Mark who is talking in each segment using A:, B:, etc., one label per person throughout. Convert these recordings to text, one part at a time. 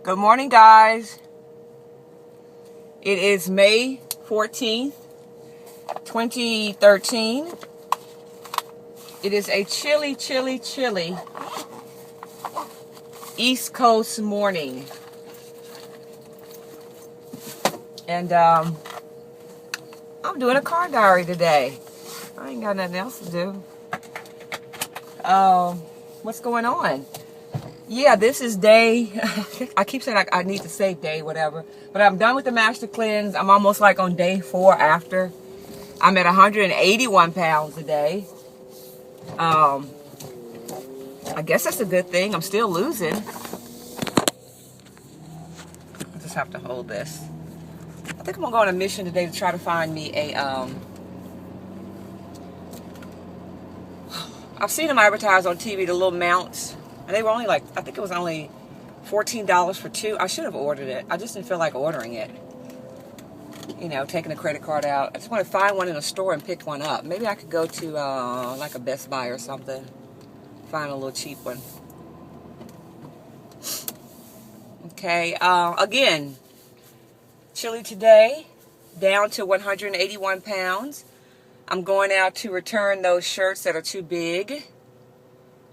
A: Good morning, guys. It is May 14th, 2013. It is a chilly East Coast morning. And I'm doing a car diary today. I ain't got nothing else to do. What's going on? Yeah, this is day, I keep saying I need to say day, whatever. But I'm done with the master cleanse. I'm almost like on day 4 after. I'm at 181 pounds a day. I guess that's a good thing. I'm still losing. I just have to hold this. I think I'm going to go on a mission today to try to find me a, I've seen them advertise on TV, the little mounts. And they were only like, I think it was only $14 for 2. I should have ordered it. I just didn't feel like ordering it. You know, taking a credit card out. I just want to find one in a store and pick one up. Maybe I could go to like a Best Buy or something. Find a little cheap one. Okay, again, chilly today, down to 181 pounds. I'm going out to return those shirts that are too big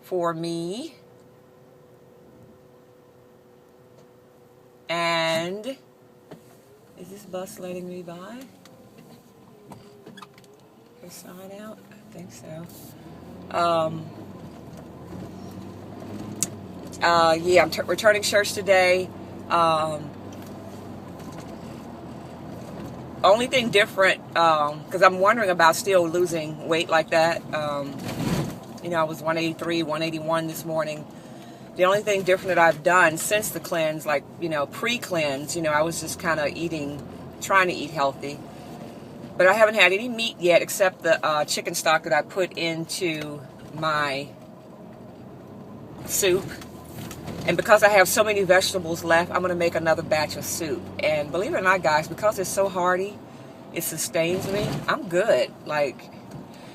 A: for me. And is this bus letting me by? Her sign out? I think so. Yeah, I'm returning shirts today. Only thing different, because I'm wondering about still losing weight like that. You know, I was 183, 181 this morning. The only thing different that I've done since the cleanse, like, you know, pre-cleanse, you know, I was just kind of trying to eat healthy. But I haven't had any meat yet except the chicken stock that I put into my soup. And because I have so many vegetables left, I'm going to make another batch of soup. And believe it or not, guys, because it's so hearty, it sustains me. I'm good. Like,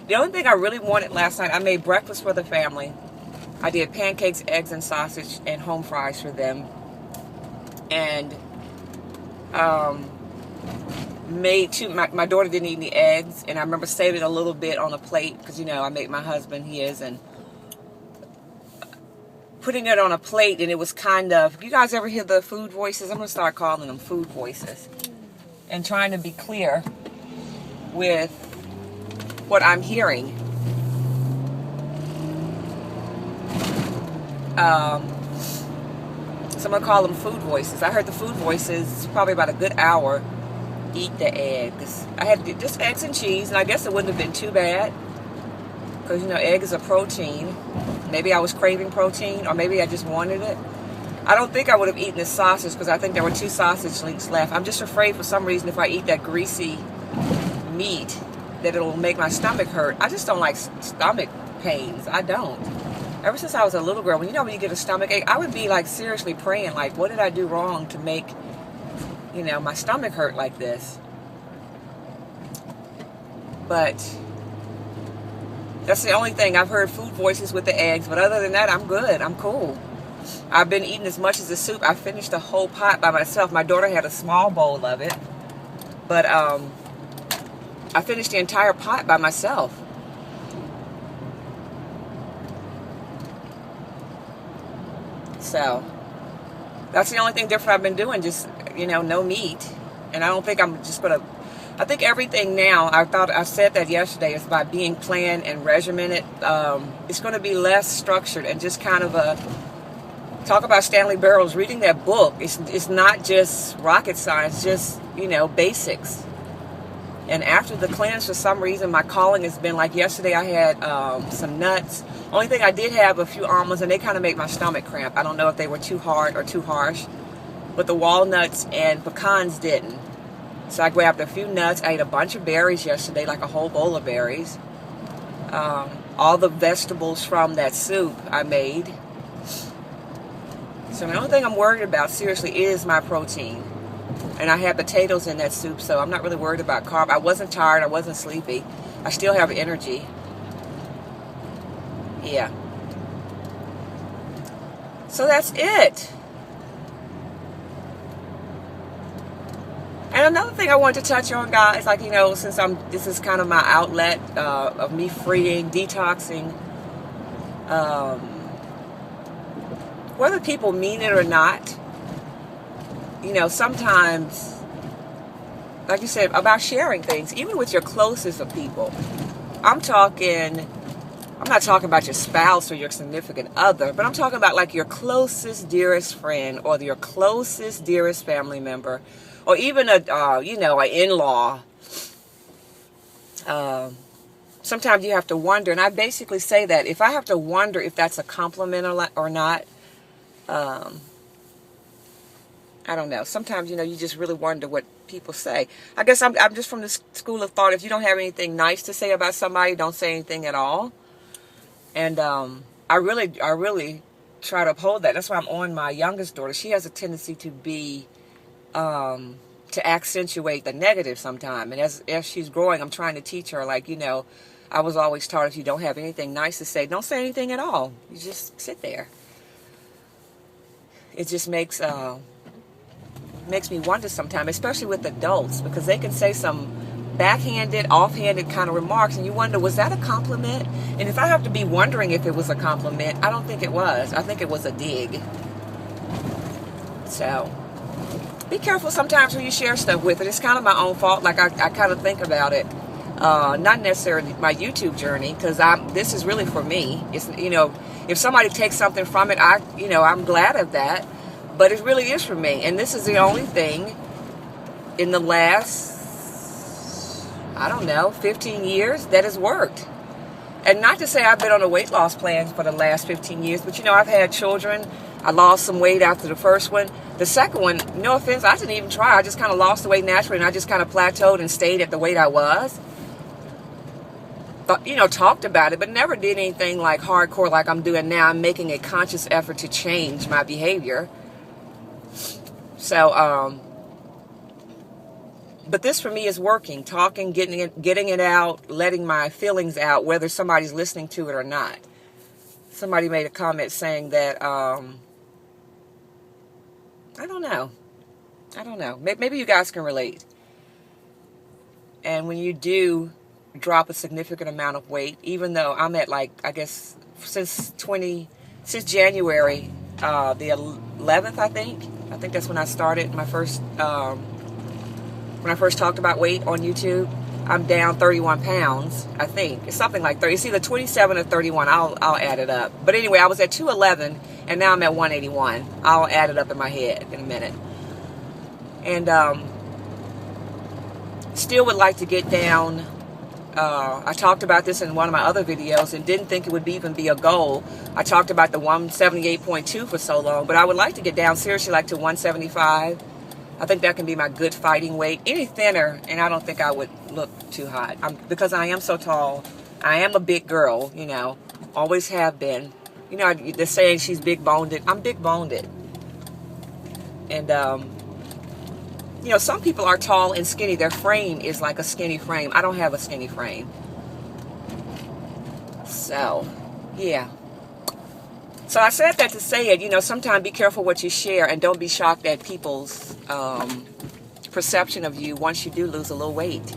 A: the only thing I really wanted last night, I made breakfast for the family. I did pancakes, eggs, and sausage, and home fries for them. And made two. My daughter didn't eat any eggs, and I remember saving a little bit on a plate because, you know, I make my husband his, and putting it on a plate, and it was kind of, you guys ever hear the food voices? I'm going to start calling them food voices. And trying to be clear with what I'm hearing. So I'm going to call them food voices. I heard the food voices probably about a good hour. Eat the eggs. I had just eggs and cheese, and I guess it wouldn't have been too bad because, you know, egg is a protein. Maybe I was craving protein, or maybe I just wanted it. I don't think I would have eaten the sausage because I think there were 2 sausage links left. I'm just afraid for some reason if I eat that greasy meat that it'll make my stomach hurt. I just don't like stomach pains. I don't. Ever since I was a little girl, when you get a stomach ache, I would be like seriously praying, like, what did I do wrong to make, you know, my stomach hurt like this? But that's the only thing. I've heard food voices with the eggs, but other than that, I'm good. I'm cool. I've been eating as much as the soup. I finished the whole pot by myself. My daughter had a small bowl of it, but I finished the entire pot by myself. So that's the only thing different I've been doing. Just, you know, no meat. And I don't think I'm just going to, I think everything now, I said that yesterday, is by being planned and regimented. It's going to be less structured and just kind of talk about Stanley Burroughs, reading that book. It's not just rocket science, just, you know, basics. And after the cleanse, for some reason, my calling has been like yesterday I had some nuts. Only thing I did have a few almonds, and they kind of make my stomach cramp. I don't know if they were too hard or too harsh. But the walnuts and pecans didn't. So I grabbed a few nuts. I ate a bunch of berries yesterday, like a whole bowl of berries. All the vegetables from that soup I made. So the only thing I'm worried about, seriously, is my protein. And I had potatoes in that soup, so I'm not really worried about carb. I wasn't tired. I wasn't sleepy. I still have energy. Yeah. So that's it. And another thing I wanted to touch on, guys, like, since this is kind of my outlet of me freeing, detoxing, whether people mean it or not, sometimes, like you said, about sharing things, even with your closest of people. I'm not talking about your spouse or your significant other, but I'm talking about like your closest, dearest friend, or your closest, dearest family member, or even an in-law. Sometimes you have to wonder, and I basically say that if I have to wonder if that's a compliment or not, I don't know. Sometimes, you just really wonder what people say. I guess I'm just from the school of thought, if you don't have anything nice to say about somebody, don't say anything at all. And I really try to uphold that. That's why I'm on my youngest daughter. She has a tendency to be, to accentuate the negative sometimes. And as she's growing, I'm trying to teach her, like, I was always taught if you don't have anything nice to say, don't say anything at all. You just sit there. It just makes me wonder sometimes, especially with adults, because they can say some backhanded, offhanded kind of remarks, and you wonder, was that a compliment? And if I have to be wondering if it was a compliment, I don't think it was. I think it was a dig. So be careful sometimes when you share stuff with it. It's kind of my own fault. Like I kind of think about it, not necessarily my YouTube journey, because this is really for me. It's if somebody takes something from it, I'm glad of that. But it really is for me. And this is the only thing in the last, 15 years that has worked. And not to say I've been on a weight loss plan for the last 15 years, but I've had children. I lost some weight after the first one. The second one, no offense, I didn't even try. I just kind of lost the weight naturally, and I just kind of plateaued and stayed at the weight I was. But, talked about it, but never did anything like hardcore like I'm doing now. I'm making a conscious effort to change my behavior. So, but this for me is working, talking, getting it out, letting my feelings out, whether somebody's listening to it or not. Somebody made a comment saying that, I don't know. Maybe you guys can relate. And when you do drop a significant amount of weight, even though I'm at since January, the 11th, I think that's when I started my first, when I first talked about weight on YouTube. I'm down 31 pounds, I think. It's something like 30. It's either 27 or 31. I'll add it up. But anyway, I was at 211, and now I'm at 181. I'll add it up in my head in a minute. And still would like to get down. I talked about this in one of my other videos and didn't think it would even be a goal. I talked about the 178.2 for so long, but I would like to get down seriously like to 175. I think that can be my good fighting weight. Any thinner, and I don't think I would look too hot. Because I am so tall. I am a big girl, always have been. They're saying she's big-boned. I'm big-boned. And, some people are tall and skinny. Their frame is like a skinny frame. I don't have a skinny frame. So, yeah. So I said that to say it, sometimes be careful what you share and don't be shocked at people's perception of you once you do lose a little weight.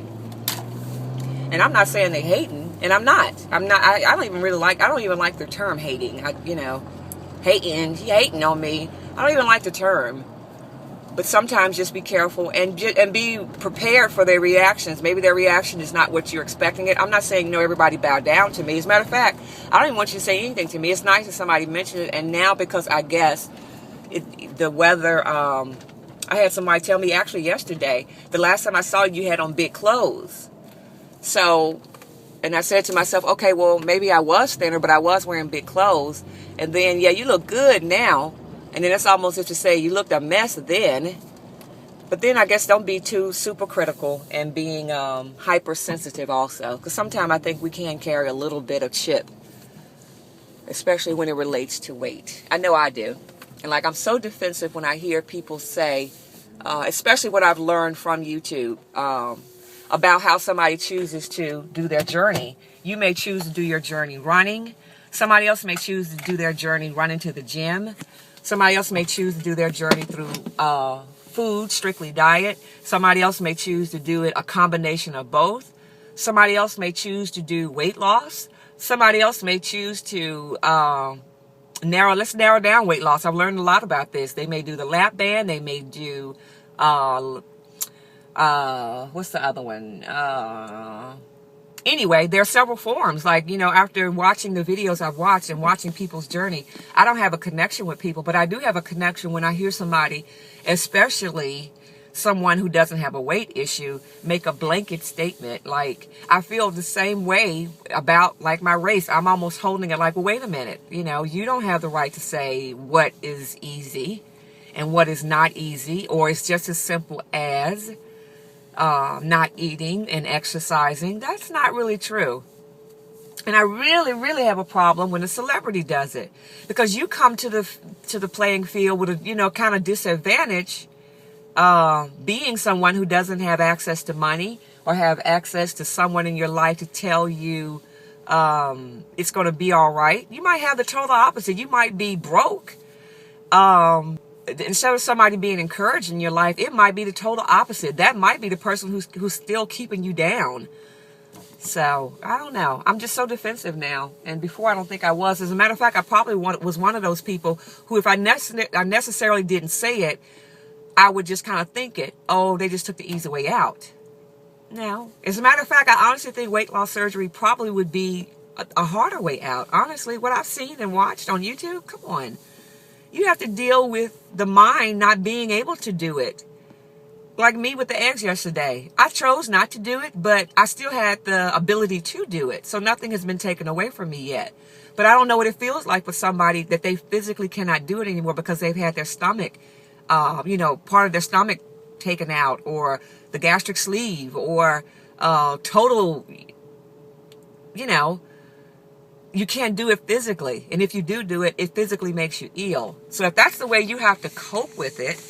A: And I'm not saying they're hating, and I'm not. I don't even like the term hating. Hating on me. I don't even like the term. But sometimes just be careful and be prepared for their reactions. Maybe their reaction is not what you're expecting it. I'm not saying everybody bow down to me. As a matter of fact, I don't even want you to say anything to me. It's nice that somebody mentioned it. And now, because I guess the weather, I had somebody tell me actually yesterday, the last time I saw you had on big clothes. So, and I said to myself, okay, well, maybe I was thinner, but I was wearing big clothes. And then, yeah, you look good now. And then it's almost as to say you looked a mess then. But then I guess don't be too super critical and being hypersensitive also. Because sometimes I think we can carry a little bit of chip. Especially when it relates to weight. I know I do. And I'm so defensive when I hear people say, especially what I've learned from YouTube, about how somebody chooses to do their journey. You may choose to do your journey running. Somebody else may choose to do their journey running to the gym. Somebody else may choose to do their journey through food, strictly diet. Somebody else may choose to do it a combination of both. Somebody else may choose to do weight loss. Somebody else may choose to let's narrow down weight loss. I've learned a lot about this. They may do the lap band. They may do, what's the other one? Anyway, there are several forms. Like, after watching the videos I've watched and watching people's journey, I don't have a connection with people, but I do have a connection when I hear somebody, especially someone who doesn't have a weight issue, make a blanket statement. Like, I feel the same way about, like, my race. I'm almost holding it like, well, wait a minute. You don't have the right to say what is easy and what is not easy, or it's just as simple as not eating and exercising. That's not really true. And I really, really have a problem when a celebrity does it, because you come to the playing field with a kind of disadvantage, being someone who doesn't have access to money or have access to someone in your life to tell you it's going to be all right. You might have the total opposite. You might be broke. Instead of somebody being encouraged in your life, it might be the total opposite. That might be the person who's still keeping you down. So, I don't know. I'm just so defensive now. And before, I don't think I was. As a matter of fact, I probably was one of those people who, if I necessarily didn't say it, I would just kind of think it. Oh, they just took the easy way out. No. As a matter of fact, I honestly think weight loss surgery probably would be a harder way out. Honestly, what I've seen and watched on YouTube, come on. You have to deal with the mind not being able to do it. Like me with the eggs yesterday. I chose not to do it, but I still had the ability to do it. So nothing has been taken away from me yet. But I don't know what it feels like with somebody that they physically cannot do it anymore because they've had their stomach, part of their stomach taken out, or the gastric sleeve, or total, you can't do it physically. And if you do it, it physically makes you ill. So if that's the way you have to cope with it,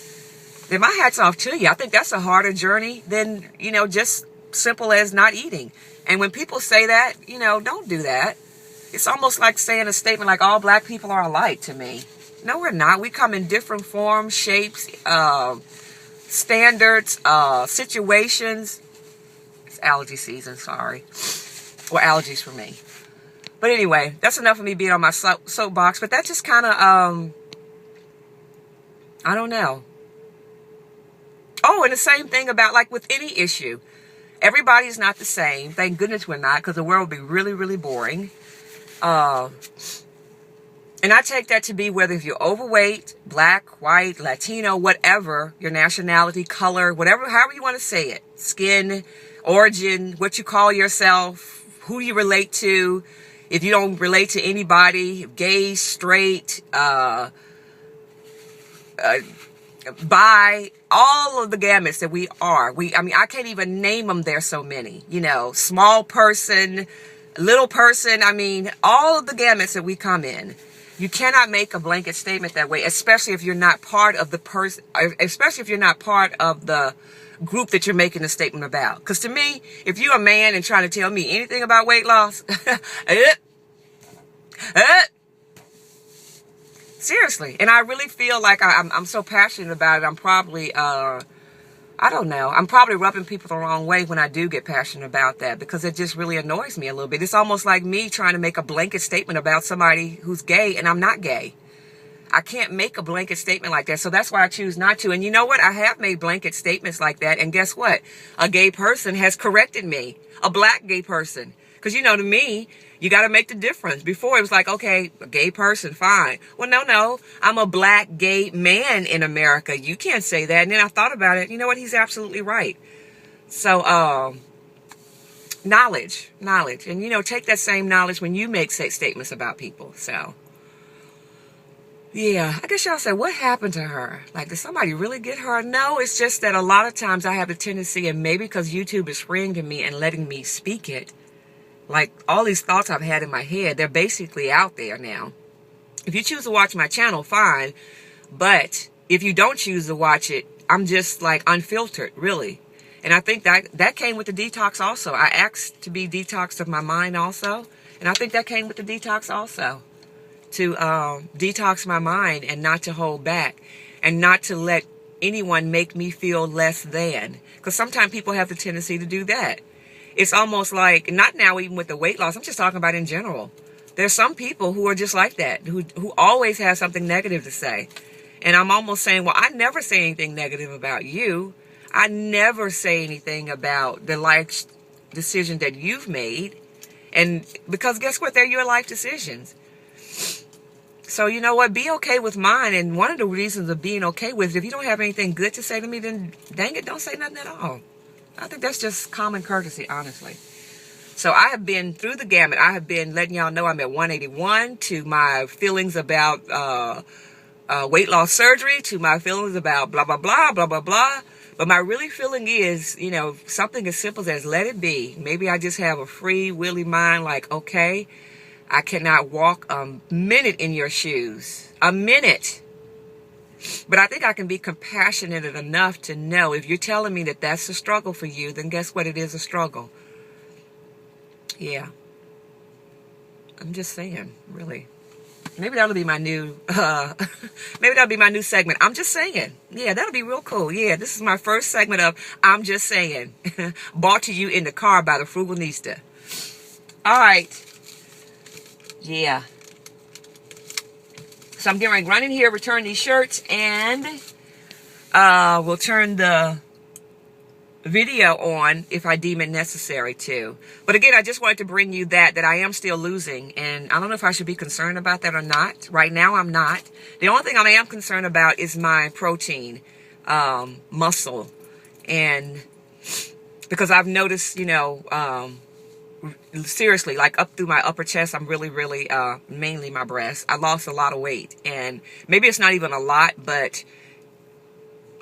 A: then my hat's off to you. I think that's a harder journey than, just simple as not eating. And when people say that, don't do that. It's almost like saying a statement like all black people are alike to me. No, we're not. We come in different forms, shapes, standards, situations. It's allergy season, sorry. Or allergies for me. But anyway, that's enough of me being on my soapbox. But that just kind of, I don't know. Oh, and the same thing about, like, with any issue. Everybody's not the same. Thank goodness we're not, because the world would be really, really boring. And I take that to be whether if you're overweight, black, white, Latino, whatever, your nationality, color, whatever, however you want to say it, skin, origin, what you call yourself, who you relate to. If you don't relate to anybody, gay, straight, bi, all of the gamuts that we are. I can't even name them. There's so many, small person, little person. All of the gamuts that we come in. You cannot make a blanket statement that way, especially if you're not part of the person, especially if you're not part of the group that you're making a statement about. Because to me, if you're a man and trying to tell me anything about weight loss, seriously. And I really feel like I'm so passionate about it. I'm probably, I don't know. I'm probably rubbing people the wrong way when I do get passionate about that, because it just really annoys me a little bit. It's almost like me trying to make a blanket statement about somebody who's gay, and I'm not gay. I can't make a blanket statement like that. So that's why I choose not to. And you know what? I have made blanket statements like that. And guess what? A gay person has corrected me. A black gay person. Because, to me, you got to make the difference. Before, it was like, okay, a gay person, fine. Well, no. I'm a black gay man in America. You can't say that. And then I thought about it. You know what? He's absolutely right. So, knowledge. And, take that same knowledge when you make statements about people. So, yeah, I guess y'all say, what happened to her? Like, did somebody really get her? No, it's just that a lot of times I have a tendency, and maybe because YouTube is freeing to me and letting me speak it, like, all these thoughts I've had in my head, they're basically out there now. If you choose to watch my channel, fine. But if you don't choose to watch it, I'm just, like, unfiltered, really. And I think that came with the detox also. I asked to be detoxed of my mind also. And I think that came with the detox also. To detox my mind and not to hold back. And not to let anyone make me feel less than. Because sometimes people have the tendency to do that. It's almost like, not now even with the weight loss, I'm just talking about in general. There's some people who are just like that, who always have something negative to say. And I'm almost saying, well, I never say anything negative about you. I never say anything about the life decision that you've made. And because guess what? They're your life decisions. So you know what? Be okay with mine. And one of the reasons of being okay with it, if you don't have anything good to say to me, then dang it, don't say nothing at all. I think that's just common courtesy, honestly. So I have been through the gamut. I have been letting y'all know I'm at 181, to my feelings about weight loss surgery, to my feelings about blah, blah, blah, blah, blah, blah. But my really feeling is, you know, something as simple as let it be. Maybe I just have a free willy mind, like, okay, I cannot walk a minute in your shoes. A minute. But I think I can be compassionate enough to know if you're telling me that that's a struggle for you, then guess what? It is a struggle. Yeah. I'm just saying, really. Maybe that'll be my new, maybe that'll be my new segment. I'm just saying. Yeah, that'll be real cool. Yeah, this is my first segment of I'm Just Saying. Brought to you in the car by the Frugalista. All right. Yeah. So I'm getting ready to run in here, return these shirts, and we'll turn the video on if I deem it necessary to. But again, I just wanted to bring you that I am still losing, and I don't know if I should be concerned about that or not. Right now, I'm not. The only thing I am concerned about is my protein, muscle, and because I've noticed, you know, seriously, like up through my upper chest, I'm really, mainly my breast, I lost a lot of weight, and maybe it's not even a lot, but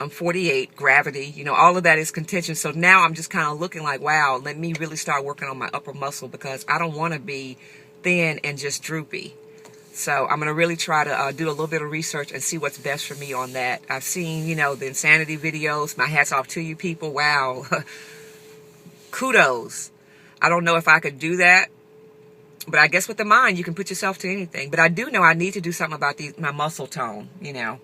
A: I'm 48, gravity, you know, all of that is contention. So now I'm just kind of looking like, wow, let me really start working on my upper muscle, because I don't want to be thin and just droopy. So I'm going to really try to do a little bit of research and see what's best for me on that. I've seen, you know, the insanity videos. My hat's off to you people. Wow. Kudos. I don't know if I could do that, but I guess with the mind, you can put yourself to anything. But I do know I need to do something about my muscle tone, you know.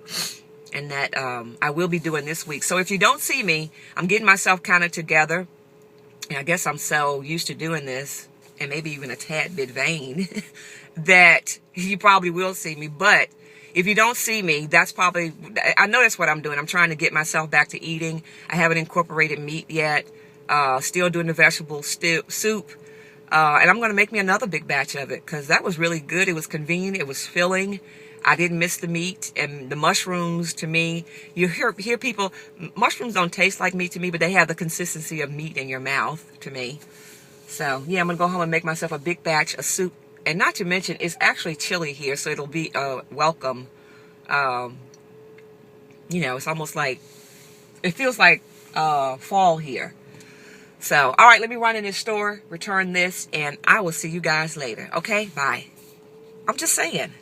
A: And that I will be doing this week. So if you don't see me, I'm getting myself kind of together. And I guess I'm so used to doing this, and maybe even a tad bit vain, that you probably will see me. But if you don't see me, that's probably, I know that's what I'm doing. I'm trying to get myself back to eating. I haven't incorporated meat yet. Still doing the vegetable soup. And I'm going to make me another big batch of it, because that was really good. It was convenient. It was filling. I didn't miss the meat. And the mushrooms, to me, you hear people, mushrooms don't taste like meat to me, but they have the consistency of meat in your mouth to me. So, yeah, I'm going to go home and make myself a big batch of soup. And not to mention, it's actually chilly here, so it'll be welcome. You know, it's almost like, it feels like fall here. So, all right, let me run in this store, return this, and I will see you guys later. Okay, bye. I'm just saying.